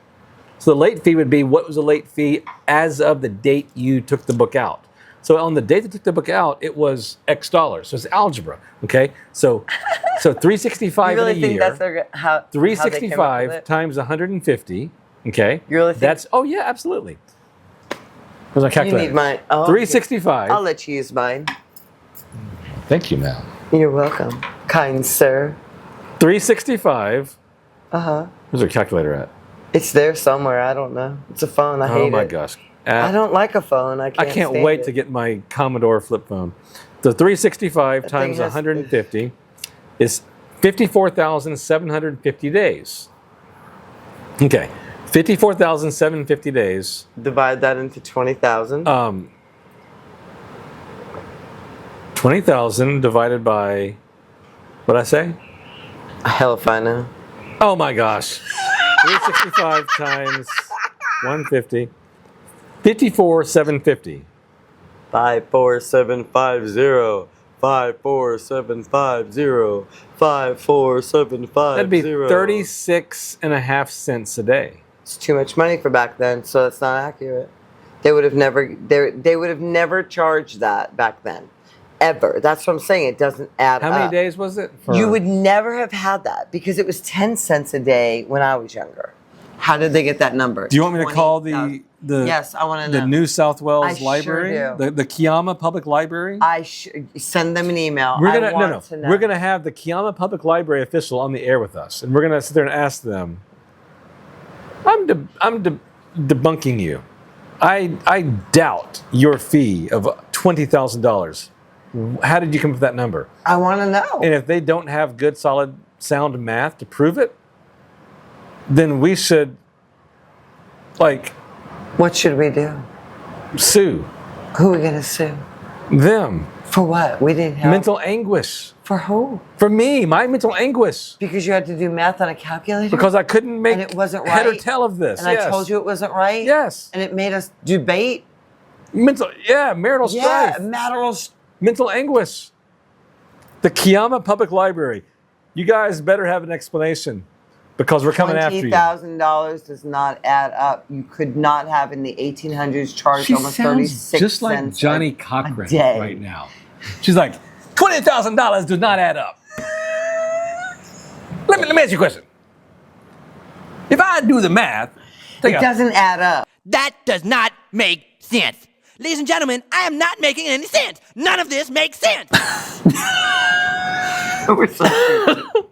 So the late fee would be what was the late fee as of the date you took the book out. So on the date that took the book out, it was X dollars. So it's algebra. Okay, so 365 You really in a think year. that's how they came up 365 with it? times 150. Okay, You really think- that's yeah, absolutely. Where's my You calculator? need mine. Oh, 365. I'll let you use mine. Thank you, ma'am. You're welcome, kind sir. 365. Uh-huh. Where's our calculator at? It's there somewhere. I don't know. It's a phone. I hate it. Oh my gosh. I don't like a phone. I can't stand wait it. to get my Commodore flip phone. The 365 That times thing has- 150 is 54,750 days. Okay. 54,750 days. Divide that into 20,000. 20,000 divided by, what'd I say? Hell if I know. Oh my gosh. 365 times 150. 54,750. 54750. 54750. 54750. That'd be 36 and a half cents a day. It's too much money for back then, so it's not accurate. They would have never charged that back then. Ever. That's what I'm saying. It doesn't add How up. many days was it? You would never have had that because it was 10 cents a day when I was younger. How did they get that number? Do you want me to call the Yes, I want to know. the New South Wales I sure Library, do. the Kiama Public Library? Send them an email. We're I gonna want to know. We're gonna have the Kiama Public Library official on the air with us, and we're gonna sit there and ask them. I'm debunking you. I doubt your fee of $20,000. How did you come up with that number? I want to know. And if they don't have good, solid, sound math to prove it, then we should, like, What should we do? sue Who are we gonna sue? them. For what? We didn't help. Mental anguish. For who? For me, my mental anguish. Because you had to do math on a calculator? Because I couldn't make And it wasn't head or right? tail of this. And Yes. I told you it wasn't right? Yes. And it made us debate? Marital Yeah, strife. mental anguish. The Kiama Public Library. You guys better have an explanation because we're coming after you. $20,000 does not add up. You could not have in the 1800s charged She almost sounds 36 just like cents Johnny a Cochran day. right now. She's like, $20,000 does not add up. Let me ask you a question. If I do the math, It doesn't add up. That does not make sense. Ladies and gentlemen, I am not making any sense. None of this makes sense. We're so stupid.